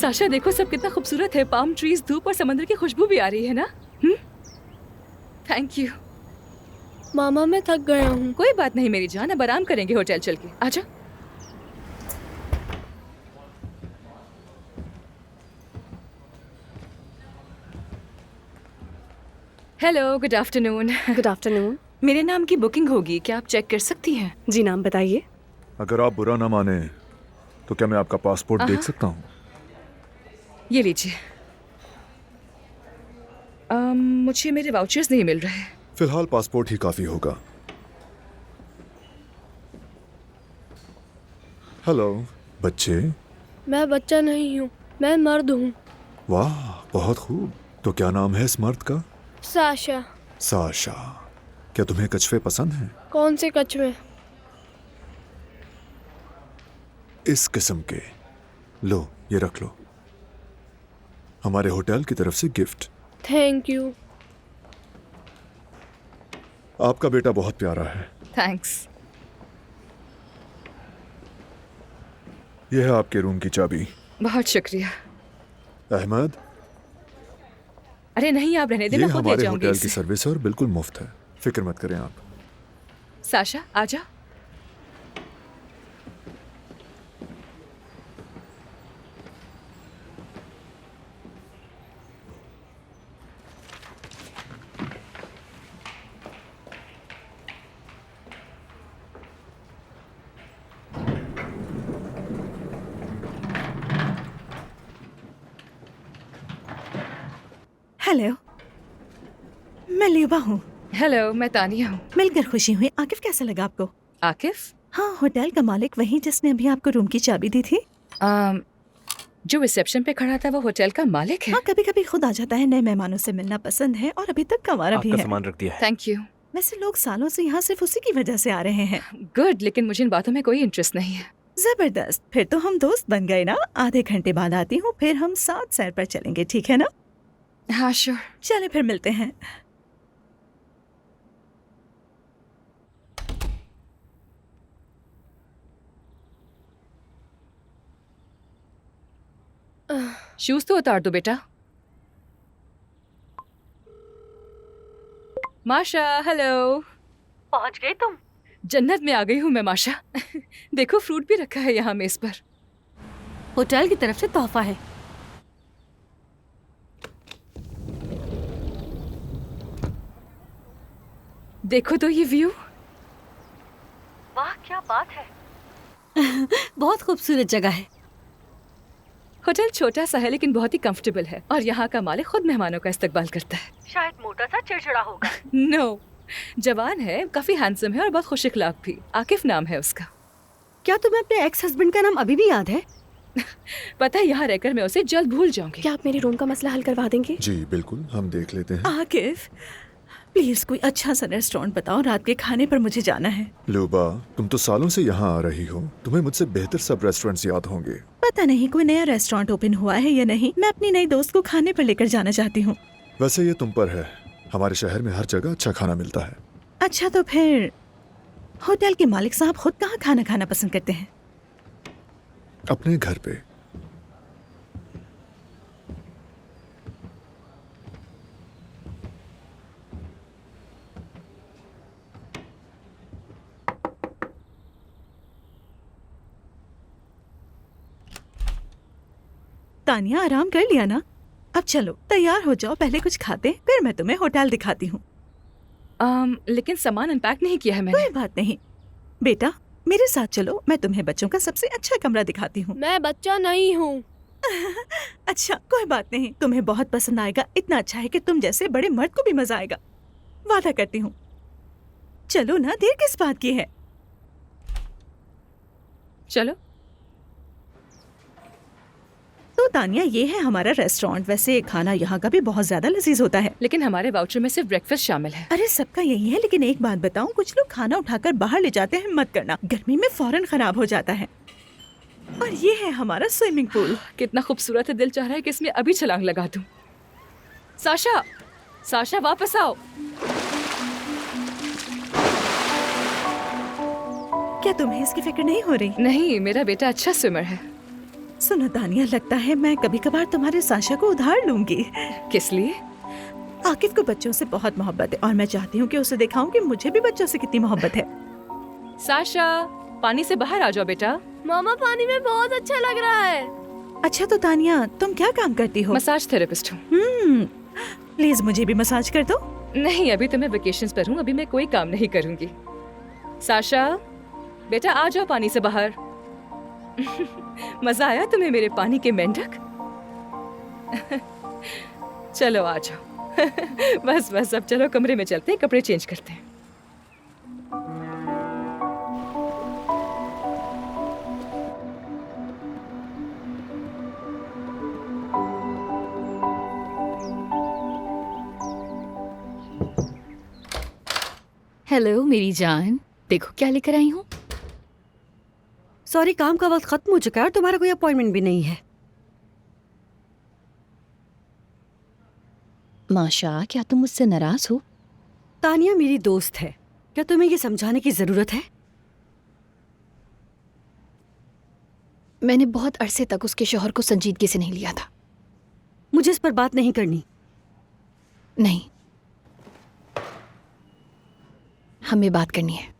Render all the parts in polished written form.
Sasha देखो सब कितना खूबसूरत है, पाम ट्रीज, धूप और समंदर की खुशबू भी आ रही है ना। Thank you. मामा मैं थक गया हूँ। कोई बात नहीं मेरी जान, अब आराम करेंगे होटल चल के। आजा। Hello, good afternoon. Good afternoon. मेरे नाम की बुकिंग होगी, क्या आप चेक कर सकती हैं? जी नाम बताइए। अगर आप बुरा ना माने तो क्या मैं आपका पासपोर्ट देख सकता हूँ? ये लीजिए। मुझे मेरे वाउचर्स नहीं मिल रहे। फिलहाल पासपोर्ट ही काफी होगा। हेलो बच्चे। मैं बच्चा नहीं हूँ, मैं मर्द हूँ। वाह बहुत खूब। तो क्या नाम है इस मर्द का? साशा। साशा। क्या तुम्हें कछुए पसंद हैं? कौन से कछुए? इस किस्म के। लो ये रख लो, हमारे होटल की तरफ से गिफ्ट। Thank you. आपका बेटा बहुत प्यारा है। थैंक्स। यह है आपके रूम की चाबी। बहुत शुक्रिया। अहमद, अरे नहीं आप रहने दें, ये मैं खुद ले हमारे जाऊंगी होटल की इसे। सर्विस है और बिल्कुल मुफ्त है, फिक्र मत करें आप। साशा आजा। हेलो, मैं ल्यूबा हूँ। हेलो, मैं तानिया हूँ। मिलकर खुशी हुई। आकिफ कैसा लगा आपको? आकिफ? हाँ, होटल का मालिक वही जिसने अभी आपको रूम की चाबी दी थी। जो रिसेप्शन पे खड़ा था वो होटल का मालिक है? हाँ, कभी कभी खुद आ जाता है। नए मेहमानों से मिलना पसंद है और अभी तक कमारा भी आपका है। सामान रख दिया है। Thank you. वैसे लोग सालों से यहाँ सिर्फ उसी की वजह से आ रहे हैं। गुड, लेकिन मुझे इन बातों में कोई इंटरेस्ट नहीं है। जबरदस्त, फिर तो हम दोस्त बन गए ना। आधे घंटे बाद आती हूँ, फिर हम साथ सैर पर चलेंगे, ठीक है ना? हाँ श्योर। चले फिर मिलते हैं। शूज तो उतार दो बेटा। माशा, हेलो। पहुँच गए तुम? जन्नत में आ गई हूँ मैं माशा। देखो फ्रूट भी रखा है यहाँ मेज पर। होटल की तरफ से तोहफा है। देखो तो ये व्यू। वाह क्या बात है। बहुत खूबसूरत जगह है। होटल छोटा सा है लेकिन बहुत ही कंफर्टेबल है और यहाँ का मालिक खुद मेहमानों का इस्तकबाल करता है। शायद मोटा सा चिड़चिड़ा होगा। नो, जवान है, काफी हैंडसम है और बहुत खुश इखलाक भी। आकिफ नाम है उसका। क्या तुम्हें अपने एक्स हस्बैंड का नाम अभी भी याद है? पता है यहाँ रहकर मैं उसे जल्द भूल जाऊंगी। क्या आप मेरे रूम का मसला हल करवा देंगे? जी बिल्कुल, हम देख लेते हैं। आकिफ प्लीज कोई अच्छा सा रेस्टोरेंट बताओ, रात के खाने पर मुझे जाना है। लूबा, तुम तो सालों से यहाँ आ रही हो, तुम्हें मुझसे बेहतर सब रेस्टोरेंट्स याद होंगे। पता नहीं कोई नया रेस्टोरेंट ओपन हुआ है या नहीं। मैं अपनी नई दोस्त को खाने पर लेकर जाना चाहती हूँ। वैसे ये तुम पर है, हमारे शहर में हर जगह अच्छा खाना मिलता है। अच्छा तो फिर होटल के मालिक साहब खुद कहाँ खाना खाना पसंद करते हैं? अपने घर पे। तानिया आराम कर लिया ना? अब चलो तैयार हो जाओ, पहले कुछ खाते हैं, फिर मैं तुम्हें होटल दिखाती हूँ। लेकिन सामान अनपैक नहीं किया है मैंने। कोई बात नहीं बेटा, मेरे साथ चलो, मैं तुम्हें बच्चों का सबसे अच्छा कमरा दिखाती हूँ। मैं बच्चा नहीं हूँ। अच्छा कोई बात नहीं, तुम्हें बहुत पसंद आएगा। इतना अच्छा है कि तुम जैसे बड़े मर्द को भी मजा आएगा, वादा करती हूँ। चलो ना, देर किस बात की है? चलो। तो तानिया ये है हमारा रेस्टोरेंट। वैसे खाना यहाँ का भी बहुत ज्यादा लजीज होता है। लेकिन हमारे वाउचर में सिर्फ ब्रेकफास्ट शामिल है। अरे सबका यही है, लेकिन एक बात बताऊं, कुछ लोग खाना उठाकर बाहर ले जाते हैं, मत करना, गर्मी में फौरन खराब हो जाता है। और ये है हमारा स्विमिंग पूल। कितना खूबसूरत है, दिल चाह रहा है कि इसमें अभी छलांग लगा दूं। साशा, साशा वापस आओ। क्या तुम्हें इसकी फिक्र नहीं हो रही? नहीं, मेरा बेटा अच्छा स्विमर है। सुनो तानिया, लगता है मैं कभी कभार तुम्हारे साशा को उधार लूंगी। किस लिए? आकिफ को बच्चों से बहुत मोहब्बत है और मैं चाहती हूँ कि उसे दिखाऊं कि मुझे भी बच्चों से कितनी मोहब्बत है। साशा, पानी से बाहर आ जाओ बेटा। मामा पानी में बहुत अच्छा लग रहा है। अच्छा तो तानिया, तुम क्या काम करती हो? मसाज थेरेपिस्ट हूँ। प्लीज मुझे भी मसाज कर दो। नहीं, अभी तो मैं वेकेशंस पर हूँ, अभी मैं कोई काम नहीं करूँगी। साशा बेटा आ जाओ पानी से बाहर। मजा आया तुम्हें मेरे पानी के मेंढक? चलो आ जाओ। बस बस अब चलो कमरे में चलते हैं, कपड़े चेंज करते हैं। हेलो मेरी जान, देखो क्या लेकर आई हूँ। सॉरी, काम का वक्त खत्म हो चुका है और तुम्हारा कोई अपॉइंटमेंट भी नहीं है। माशा, क्या तुम मुझसे नाराज हो? तानिया मेरी दोस्त है, क्या तुम्हें ये समझाने की जरूरत है? मैंने बहुत अरसे तक उसके शौहर को संजीदगी से नहीं लिया था। मुझे इस पर बात नहीं करनी। नहीं, हमें बात करनी है।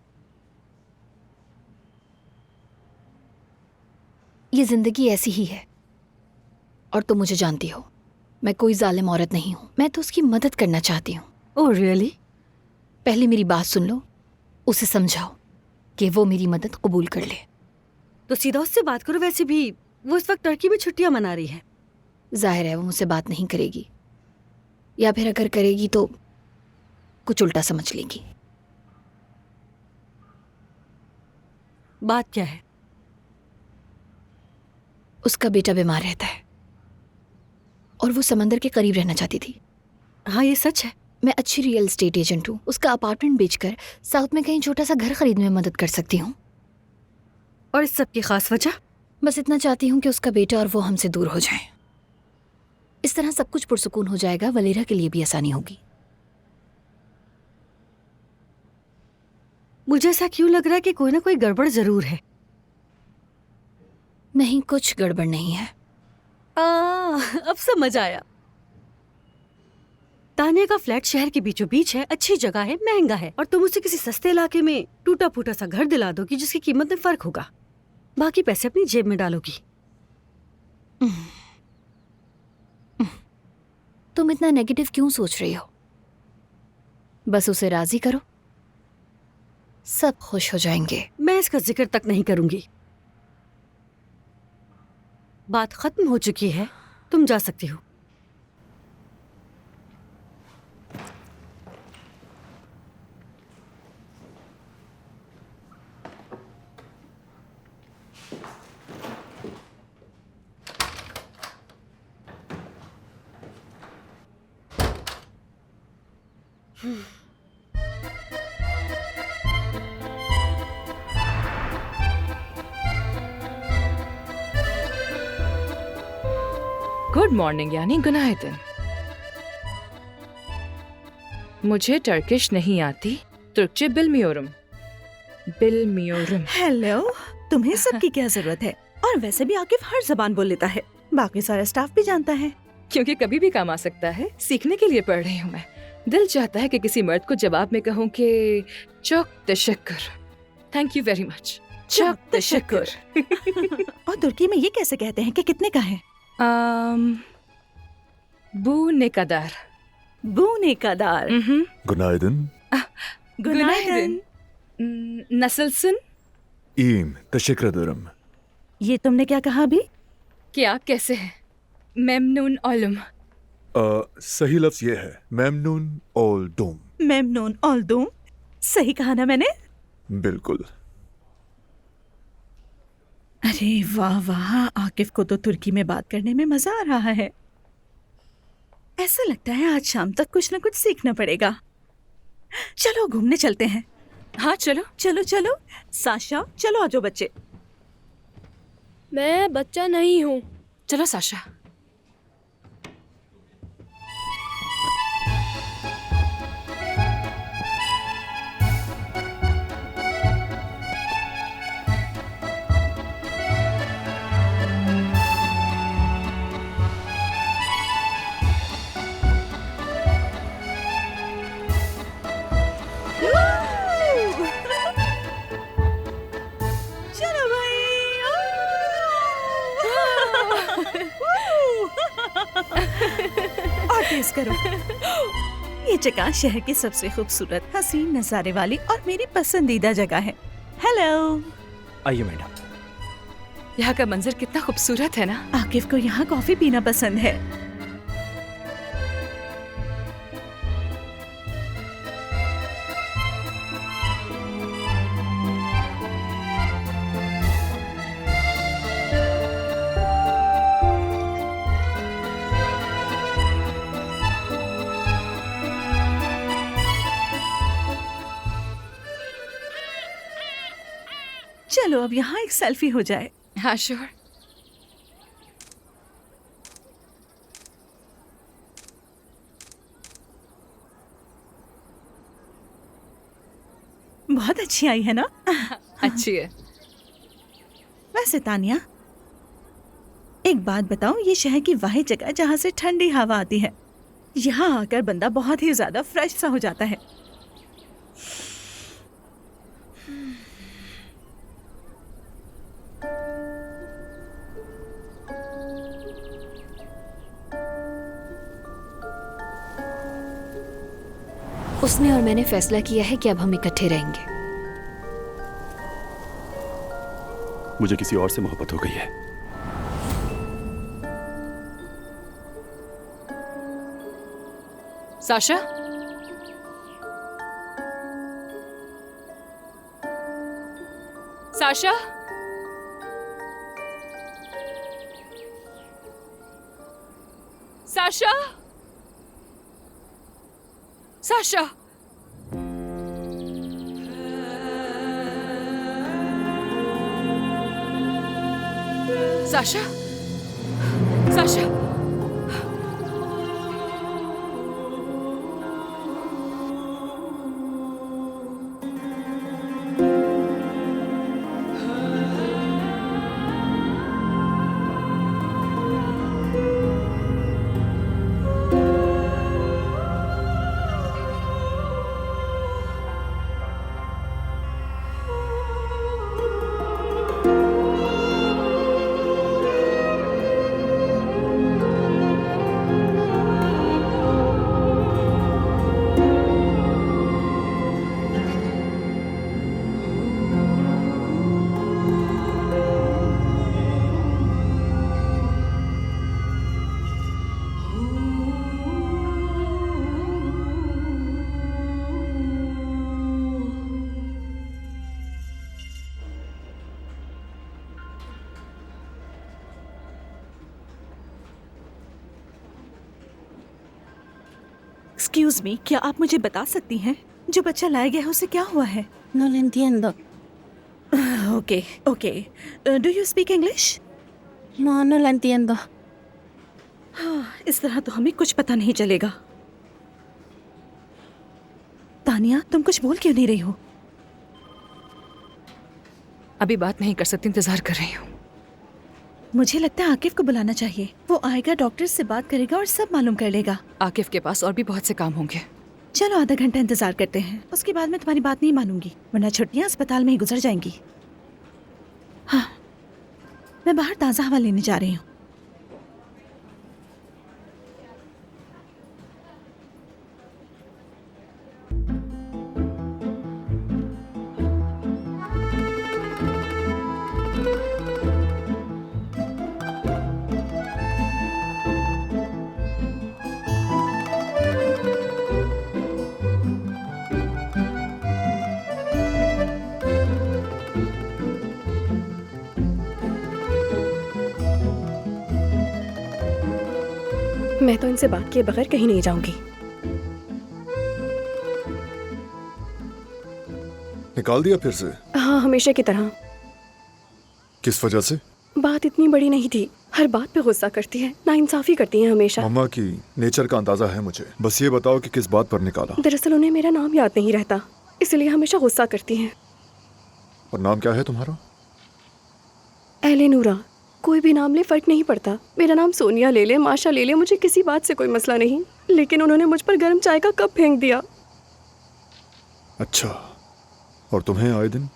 ये जिंदगी ऐसी ही है और तुम मुझे जानती हो, मैं कोई जालिम औरत नहीं हूं। मैं तो उसकी मदद करना चाहती हूँ। Oh really? पहले मेरी बात सुन लो, उसे समझाओ कि वो मेरी मदद कबूल कर ले। तो सीधा उससे बात करो। वैसे भी वो इस वक्त टर्की में छुट्टियां मना रही है। जाहिर है वो मुझसे बात नहीं करेगी, या फिर अगर करेगी तो कुछ उल्टा समझ लेगी। बात क्या है? उसका बेटा बीमार रहता है और वो समंदर के करीब रहना चाहती थी। हाँ ये सच है। मैं अच्छी रियल एस्टेट एजेंट हूँ, उसका अपार्टमेंट बेचकर साउथ में कहीं छोटा सा घर खरीदने में मदद कर सकती हूँ। और इस सब की खास वजह? बस इतना चाहती हूँ कि उसका बेटा और वो हमसे दूर हो जाएं। इस तरह सब कुछ पुरसुकून हो जाएगा, वलीरा के लिए भी आसानी होगी। मुझे ऐसा क्यों लग रहा है कि कोई ना कोई गड़बड़ जरूर है। नहीं, कुछ गड़बड़ नहीं है। अब समझ आया। तानिया का फ्लैट शहर के बीचों बीच है, अच्छी जगह है, महंगा है, और तुम उसे किसी सस्ते इलाके में टूटा फूटा सा घर दिला दोगी जिसकी कीमत में फर्क होगा। बाकी पैसे अपनी जेब में डालोगी। तुम इतना नेगेटिव क्यों सोच रही हो? बस उसे राजी करो, सब खुश हो जाएंगे। मैं इसका जिक्र तक नहीं करूंगी। बात खत्म हो चुकी है, तुम जा सकती हो। गुड मॉर्निंग यानी गुनाहिदन। मुझे टर्किश नहीं आती, तुर्कचे बिलमियोरम। बिलमियोरम। हेलो, तुम्हें सबकी क्या जरूरत है? और वैसे भी आकिफ हर जबान बोल लेता है, बाकी सारा स्टाफ भी जानता है। क्योंकि कभी भी काम आ सकता है, सीखने के लिए पढ़ रही हूँ मैं। दिल चाहता है कि किसी मर्द को जवाब में कहूँ कि चौक तशक्कुर, थैंक यू वेरी मच, चौक तशक्कुर। और तुर्की में ये कैसे कहते हैं कि कितने का है? बू नेकादार। बूने का दार। गुनाइदन। गुनाइदन। नसलसन। ईम तशक्कुरदरम। ये तुमने क्या कहा अभी? क्या कैसे है? मेमनून ओलम। सही लफ्ज ये है मेमनून ओल डोम। मेमनून ऑल दूम। सही कहा ना मैंने? बिल्कुल। अरे वाह वाह, आकिफ को तो तुर्की में बात करने में मजा आ रहा है। ऐसा लगता है आज शाम तक कुछ ना कुछ सीखना पड़ेगा। चलो घूमने चलते हैं। हाँ चलो। चलो चलो साशा, चलो आजो बच्चे। मैं बच्चा नहीं हूँ। चलो साशा। करो। ये जगह शहर की सबसे खूबसूरत, हसीन नजारे वाली और मेरी पसंदीदा जगह है। हेलो। आइए मैडम। यहाँ का मंजर कितना खूबसूरत है ना। आकिफ को यहाँ कॉफी पीना पसंद है। चलो अब यहाँ एक सेल्फी हो जाए। हाँ श्योर। बहुत अच्छी आई है ना? अच्छी है। वैसे तानिया, एक बात बताओ, ये शहर की वाहिद जगह जहाँ से ठंडी हवा आती है। यहाँ आकर बंदा बहुत ही ज्यादा फ्रेश सा हो जाता है। उसने और मैंने फैसला किया है कि अब हम इकट्ठे रहेंगे। मुझे किसी और से मोहब्बत हो गई है। Sasha, Sasha, Sasha, Sasha. Sasha, Sasha. Excuse me, क्या आप मुझे बता सकती हैं जो बच्चा लाया गया है उसे क्या हुआ है? No lo entiendo. Okay okay, do you speak English? No, no lo entiendo. इस तरह तो हमें कुछ पता नहीं चलेगा। तानिया, तुम कुछ बोल क्यों नहीं रही हो? अभी बात नहीं कर सकती, इंतजार कर रही हूँ। मुझे लगता है आकिफ को बुलाना चाहिए। वो आएगा, डॉक्टर से बात करेगा और सब मालूम कर लेगा। आकिफ के पास और भी बहुत से काम होंगे। चलो आधा घंटा इंतजार करते हैं, उसके बाद मैं तुम्हारी बात नहीं मानूंगी, वरना छुट्टियां अस्पताल में ही गुजर जाएंगी। हाँ, मैं बाहर ताज़ा हवा लेने जा रही हूँ। मैं तो इनसे बात किए बगैर कहीं नहीं जाऊंगी। निकाल दिया फिर से? हाँ, हमेशा की तरह। किस वजह से? बात इतनी बड़ी नहीं थी, हर बात पे गुस्सा करती है, नाइंसाफी करती है हमेशा। मम्मा की नेचर का अंदाजा है मुझे, बस ये बताओ कि किस बात पर निकाला। दरअसल उन्हें मेरा नाम याद नहीं रहता, इसलिए हमेशा गुस्सा करती हैं। और नाम क्या है तुम्हारा? एलेनोरा। कोई भी नाम ले फर्क नहीं पड़ता, मेरा नाम सोनिया ले ले, माशा ले ले, मुझे किसी बात से कोई मसला नहीं। लेकिन उन्होंने मुझ पर गर्म चाय का कप फेंक दिया। अच्छा, और तुम्हें आए दिन?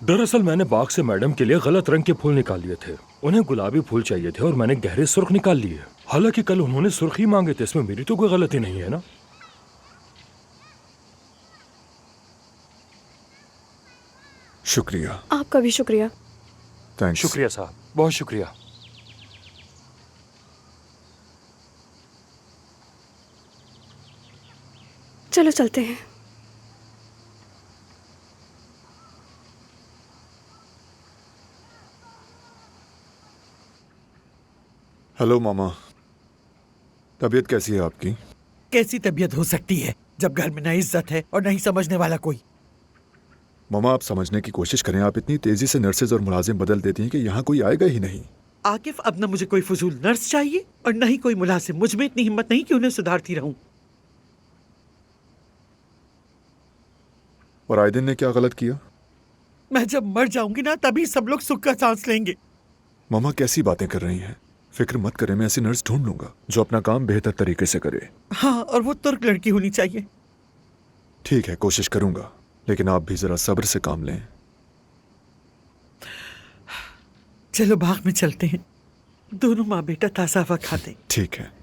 दरअसल मैंने बाग से मैडम के लिए गलत रंग के फूल निकाल लिए थे। उन्हें गुलाबी फूल चाहिए थे और मैंने गहरे सुर्ख निकाल लिए। हालांकि कल उन्होंने सुर्खी मांगे थे, इसमें मेरी तो कोई गलती नहीं है ना। शुक्रिया। आपका भी शुक्रिया। थैंक्स। शुक्रिया साहब, बहुत शुक्रिया। चलो चलते हैं। हेलो मामा, तबीयत कैसी है आपकी? कैसी तबीयत हो सकती है जब घर में न इज्जत है और नहीं समझने वाला कोई। मामा आप समझने की कोशिश करें, आप इतनी तेजी से नर्सेज और मुलाजिम बदल देती हैं कि यहाँ कोई आएगा ही नहीं। आकिफ, अब न मुझे कोई फजूल नर्स चाहिए और न ही कोई मुलाजिम। मुझ में इतनी हिम्मत नहीं कि उन्हें सुधारती रहूं। और आयदिन ने क्या गलत किया? मैं जब मर जाऊंगी ना तभी सब लोग सुख का सांस लेंगे। मामा कैसी बातें कर रही हैं? फिक्र मत करें, मैं ऐसी नर्स ढूंढ लूंगा जो अपना काम बेहतर तरीके से करे। हाँ, और वो तुर्क लड़की होनी चाहिए। ठीक है, कोशिश करूंगा, लेकिन आप भी जरा सब्र से काम लें। चलो बाग में चलते हैं, दोनों माँ बेटा ताज़ा हवा खाते। ठीक है।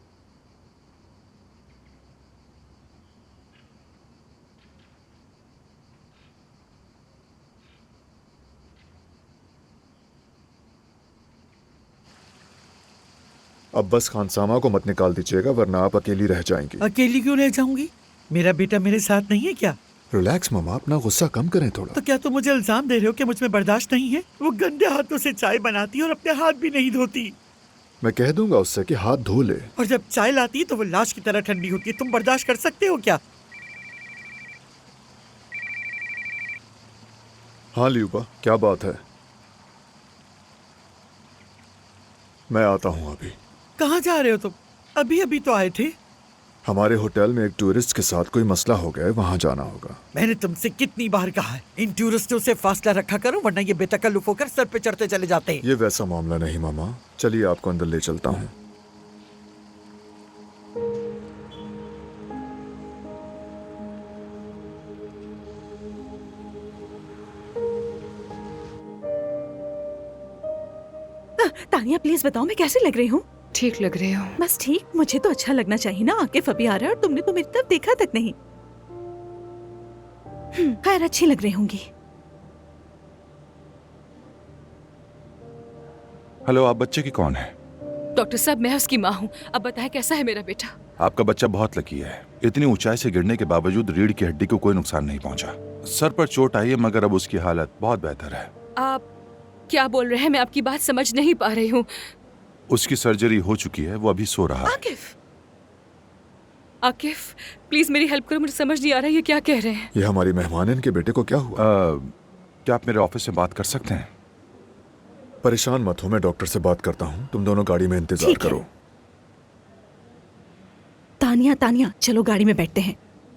अब बस खानसामा को मत निकाल दीजिएगा वरना आप अकेली रह जाएंगी। अकेली क्यों रह जाऊंगी? मेरा बेटा मेरे साथ नहीं है क्या? रिलैक्स मामा, अपना गुस्सा कम करें थोड़ा। तो क्या तुम मुझे इल्जाम दे रहे हो कि मुझ में बर्दाश्त नहीं है? वो गंदे हाथों से चाय बनाती है और अपने हाथ भी नहीं धोती। मैं कह दूंगा उससे कि हाथ धो ले। और जब चाय लाती है तो वो लाश की तरह ठंडी होती है। तुम बर्दाश्त कर सकते हो क्या? हाँ लियूबा, क्या बात है? मैं आता हूँ अभी। कहाँ जा रहे हो तुम? अभी अभी तो आए थे। हमारे होटल में एक टूरिस्ट के साथ कोई मसला हो गया है, वहाँ जाना होगा। मैंने तुमसे कितनी बार कहा है इन टूरिस्टों से फासला रखा करो, वरना ये बेतकल्लुफ होकर सर पे चढ़ते चले जाते हैं। ये वैसा मामला नहीं मामा, चलिए आपको अंदर ले चलता हूँ। तानिया प्लीज बताओ मैं कैसी लग रही हूँ? ठीक लग रही हो। बस ठीक, मुझे तो अच्छा लगना चाहिए ना। आकिफ अभी आ रहा है और तुमने तो मेरी तरफ देखा तक नहीं। खैर अच्छी लग रही होंगी। हेलो, आप बच्चे की कौन है? डॉक्टर साहब मैं उसकी माँ हूँ। अब बताएं कैसा है मेरा बेटा? आपका बच्चा बहुत लकी है। इतनी ऊंचाई से गिरने के बावजूद रीढ़ की हड्डी को कोई नुकसान नहीं पहुंचा। सर पर चोट आई है मगर अब उसकी हालत बहुत बेहतर है। आप क्या बोल रहे हैं? मैं आपकी बात समझ नहीं पा रही हूँ। उसकी सर्जरी हो चुकी है, वो अभी सो रहा है। आकिफ, आकिफ प्लीज मेरी हेल्प करो, मुझे समझ नहीं आ रहा है ये क्या कह रहे हैं। ये हमारी मेहमान है, इनके बेटे को क्या हुआ? क्या आप मेरे ऑफिस में बात कर सकते हैं? परेशान मत हो, मैं डॉक्टर से बात करता हूँ। तुम दोनों गाड़ी में इंतजार करो। तानिया तानिया चलो गाड़ी में बैठते हैं।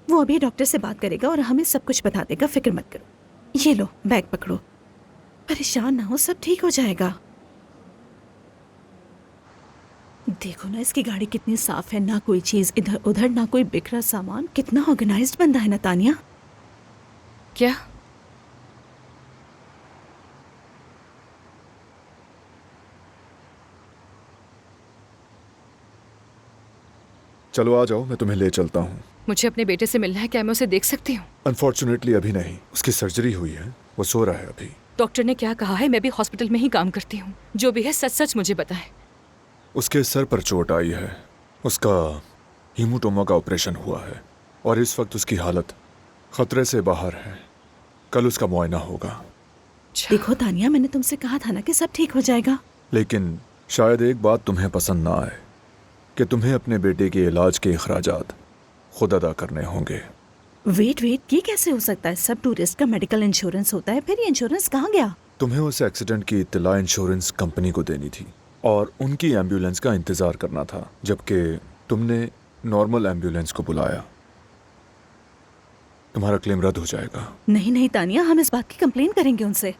वो अभी डॉक्टर से बात करेगा और हमें सब कुछ बता देगा, फिक्र मत करो। ये लो बैग पकड़ो, परेशान ना हो, सब ठीक हो जाएगा। देखो ना इसकी गाड़ी कितनी साफ है, ना कोई चीज इधर उधर, ना कोई बिखरा सामान। कितना ऑर्गेनाइज्ड बंदा है ना तानिया। क्या? चलो आ जाओ, मैं तुम्हें ले चलता हूँ। मुझे अपने बेटे से मिलना है, क्या मैं उसे देख सकती हूँ? अनफॉर्चुनेटली अभी नहीं, उसकी सर्जरी हुई है, वो सो रहा है अभी। डॉक्टर ने क्या कहा है? मैं भी हॉस्पिटल में ही काम करती हूँ। जो भी है सच सच मुझे बताएं। उसके सर पर चोट आई है, उसका हीमोटोमा का ऑपरेशन हुआ है और इस वक्त उसकी हालत खतरे से बाहर है। कल उसका मुआयना होगा। देखो तानिया, मैंने तुमसे कहा था ना कि सब ठीक हो जाएगा। लेकिन शायद एक बात तुम्हें पसंद ना आए कि तुम्हें अपने बेटे के इलाज के अखराजात खुद अदा करने होंगे। वेट, ये कैसे हो सकता है? सब टूरिस्ट का मेडिकल इंश्योरेंस होता है, फिर ये इंश्योरेंस कहाँ गया? तुम्हें उस एक्सीडेंट की इत्तला इंश्योरेंस कंपनी को देनी थी और उनकी एम्बुलेंस का इंतजार करना था, जबकि तुमने नॉर्मल एम्बुलेंस को बुलाया। तुम्हारा क्लेम रद्द हो जाएगा। नहीं तानिया, हम इस बात की कंप्लेन करेंगे उनसे।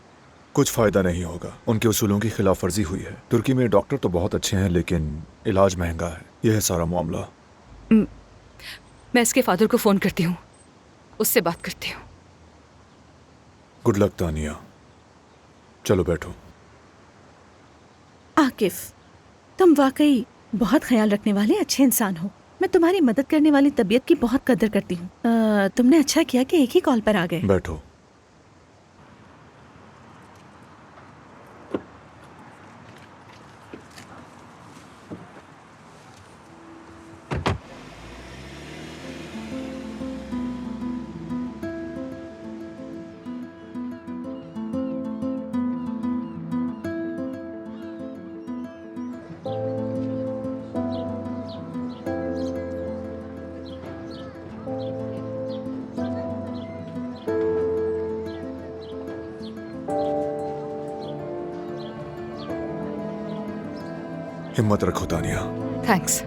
कुछ फायदा नहीं होगा, उनके उसूलों की खिलाफ वर्जी हुई है। तुर्की में डॉक्टर तो बहुत अच्छे हैं लेकिन इलाज महंगा है, यह है सारा मामला। मैं इसके फादर को फोन करती हूँ, उससे बात करती हूँ। गुड लक तानिया, चलो बैठो। आकिफ, तुम वाकई बहुत ख्याल रखने वाले अच्छे इंसान हो। मैं तुम्हारी मदद करने वाली तबीयत की बहुत कदर करती हूँ। तुमने अच्छा किया कि एक ही कॉल पर आ गए। बैठो। हिम्मत रखो तानिया। थैंक्स।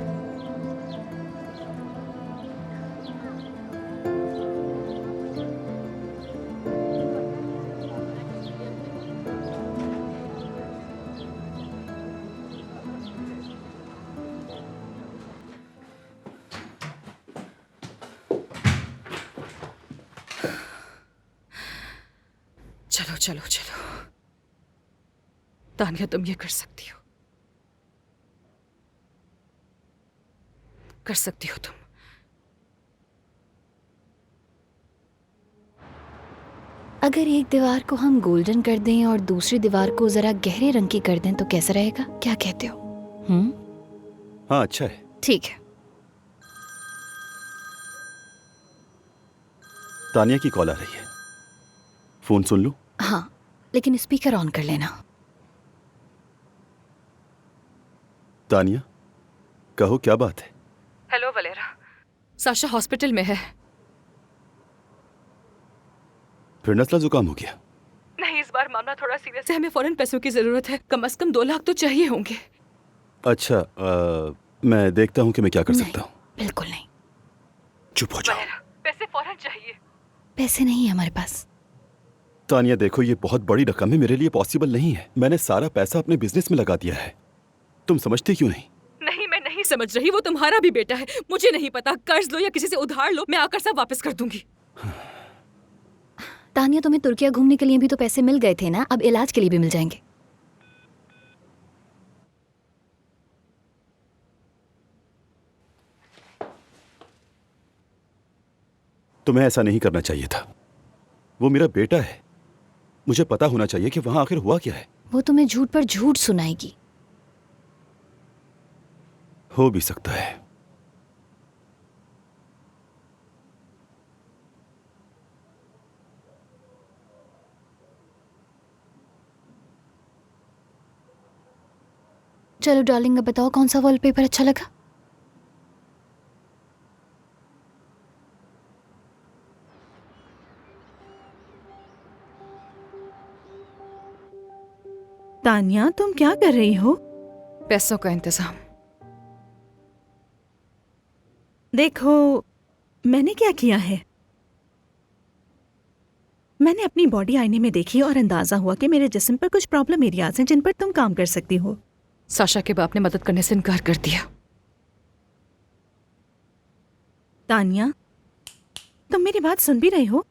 चलो चलो चलो, तानिया तुम ये कर सकती हो, कर सकती हो तुम। अगर एक दीवार को हम गोल्डन कर दें और दूसरी दीवार को जरा गहरे रंग की कर दें तो कैसा रहेगा? क्या कहते हो? हाँ अच्छा है। ठीक है। तानिया की कॉल आ रही है, फोन सुन लूं? हाँ, लेकिन स्पीकर ऑन कर लेना। तानिया, कहो क्या बात है? हेलो वलेरा, साशा हॉस्पिटल में है। फिर नज़ला जुकाम हो गया? नहीं, इस बार मामला थोड़ा सीरियस है, हमें फौरन पैसों की जरूरत है। कम से कम 2 लाख तो चाहिए होंगे। अच्छा, मैं देखता हूँ कि मैं क्या कर सकता हूँ। बिल्कुल नहीं। चुप हो जाओ। पैसे फौरन चाहिए। पैसे नहीं है हमारे पास। तानिया देखो, ये बहुत बड़ी रकम है, मेरे लिए पॉसिबल नहीं है। मैंने सारा पैसा अपने बिजनेस में लगा दिया है, तुम समझती क्यों नहीं? नहीं, मैं नहीं समझ रही, वो तुम्हारा भी बेटा है। मुझे नहीं पता, कर्ज लो या किसी से उधार लो, मैं आकर सब वापस कर दूंगी। तानिया, तुम्हें तुर्किया घूमने के लिए भी तो पैसे मिल गए थे ना, अब इलाज के लिए भी मिल जाएंगे। तुम्हें ऐसा नहीं करना चाहिए था, वो मेरा बेटा है, मुझे पता होना चाहिए कि वहां आखिर हुआ क्या है। वो तुम्हें झूठ पर झूठ सुनाएगी। हो भी सकता है। चलो डार्लिंग, अब बताओ कौन सा वॉलपेपर अच्छा लगा? तानिया, तुम क्या कर रही हो? पैसों का इंतजाम। देखो, मैंने क्या किया है, मैंने अपनी बॉडी आईने में देखी और अंदाजा हुआ कि मेरे जिस्म पर कुछ प्रॉब्लम एरियाज हैं जिन पर तुम काम कर सकती हो। साशा के बाप ने मदद करने से इनकार कर दिया। तानिया, तुम मेरी बात सुन भी रही हो?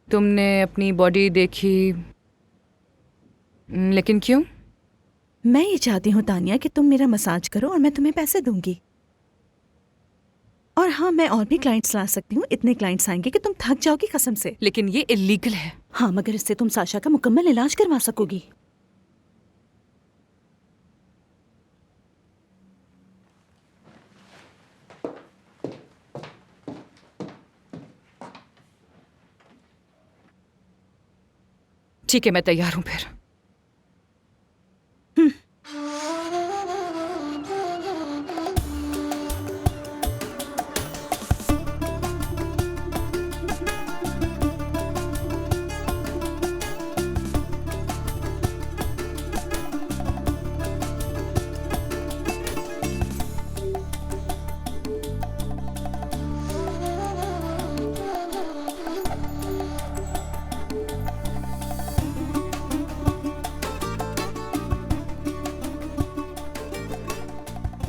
तुमने अपनी बॉडी देखी, लेकिन क्यों? मैं ये चाहती हूँ तानिया कि तुम मेरा मसाज करो और मैं तुम्हें पैसे दूंगी। और हाँ, मैं और भी क्लाइंट्स ला सकती हूँ, इतने क्लाइंट्स आएंगे कि तुम थक जाओगी कसम से। लेकिन ये इलीगल है। हाँ, मगर इससे तुम साशा का मुकम्मल इलाज करवा सकोगी। ठीक है, मैं तैयार हूँ फिर।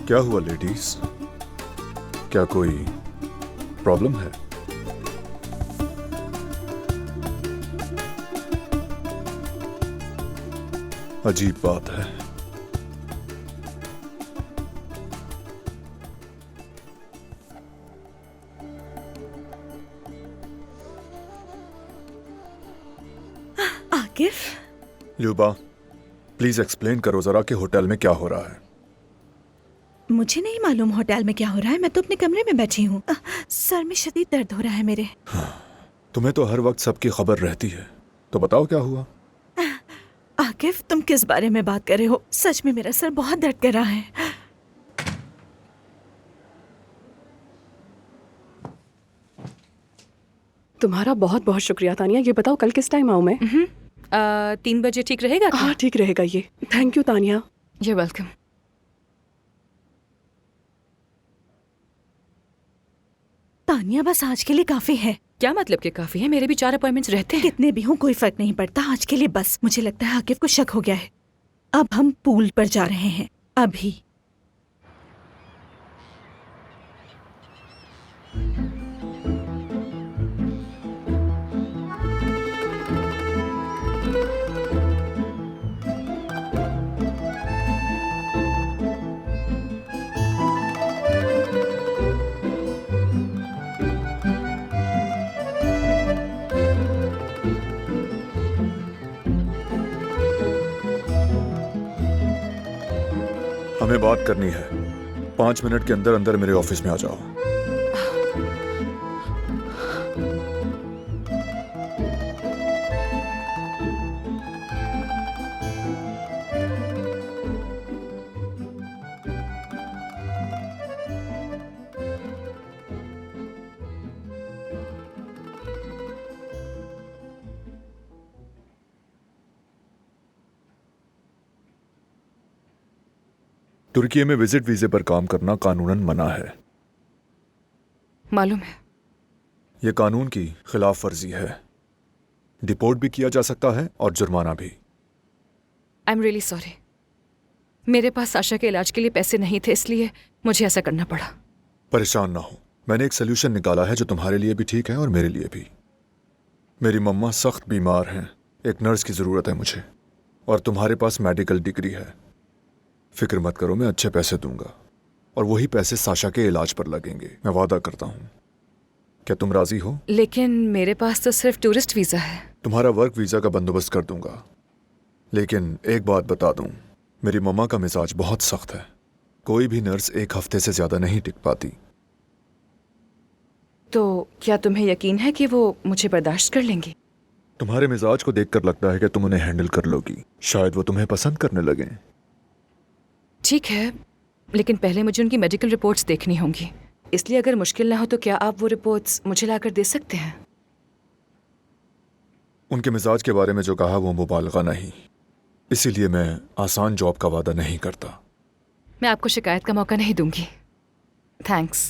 क्या हुआ लेडीज, क्या कोई प्रॉब्लम है? अजीब बात है, आकिफ, ल्यूबा, प्लीज एक्सप्लेन करो जरा कि होटल में क्या हो रहा है। मुझे नहीं मालूम होटल में क्या हो रहा है। मैं तो अपने कमरे में बैठी हूँ। सर में शदीद दर्द हो रहा है मेरे। तुम्हें तो हर वक्त सबकी खबर रहती है, तो बताओ क्या हुआ। आकिफ, तुम किस बारे में बात कर रहे हो? सच में मेरा सर बहुत दर्द कर रहा है। तुम्हारा बहुत बहुत शुक्रिया तानिया। ये बताओ कल किस टाइम आऊँ मैं? 3 बजे ठीक रहेगा क्या? हाँ ठीक रहेगा ये। Thank you Tania. You're welcome. Tania, बस आज के लिए काफी है। क्या मतलब कि काफी है? मेरे भी 4 अपॉइंटमेंट्स रहते हैं। कितने भी हों कोई फर्क नहीं पड़ता। आज के लिए बस। मुझे लगता है आकिफ को शक हो गया है। अब हम पूल पर जा रहे हैं अभी। हमें बात करनी है। 5 मिनट के अंदर अंदर मेरे ऑफिस में आ जाओ। तुर्की में विजिट वीजे पर काम करना कानूनन मना है। मालूम है। यह कानून की खिलाफ वर्जी है। डिपोर्ट भी किया जा सकता है और जुर्माना भी। I am really sorry. मेरे पास साशा के इलाज के लिए पैसे नहीं थे, इसलिए मुझे ऐसा करना पड़ा। परेशान ना हो, मैंने एक सोल्यूशन निकाला है जो तुम्हारे लिए भी ठीक है और मेरे लिए भी। मेरी मम्मा सख्त बीमार हैं, एक नर्स की जरूरत है मुझे, और तुम्हारे पास मेडिकल डिग्री है। फिक्र मत करो, मैं अच्छे पैसे दूंगा और वही पैसे साशा के इलाज पर लगेंगे, मैं वादा करता हूँ। क्या तुम राजी हो? लेकिन मेरे पास तो सिर्फ टूरिस्ट वीजा है। तुम्हारा वर्क वीजा का बंदोबस्त कर दूंगा, लेकिन एक बात बता दूं, मेरी मम्मा का मिजाज बहुत सख्त है। कोई भी नर्स 1 हफ्ते से ज्यादा नहीं टिक पाती। तो क्या तुम्हें यकीन है कि वो मुझे बर्दाश्त कर लेंगी? तुम्हारे मिजाज को देखकर लगता है कि तुम उन्हें हैंडल कर लोगी। शायद वो तुम्हें पसंद करने लगे। ठीक है, लेकिन पहले मुझे उनकी मेडिकल रिपोर्ट्स देखनी होंगी। इसलिए अगर मुश्किल ना हो तो क्या आप वो रिपोर्ट्स मुझे लाकर दे सकते हैं? उनके मिजाज के बारे में जो कहा वो मुबालगा नहीं, इसीलिए मैं आसान जॉब का वादा नहीं करता। मैं आपको शिकायत का मौका नहीं दूंगी। थैंक्स।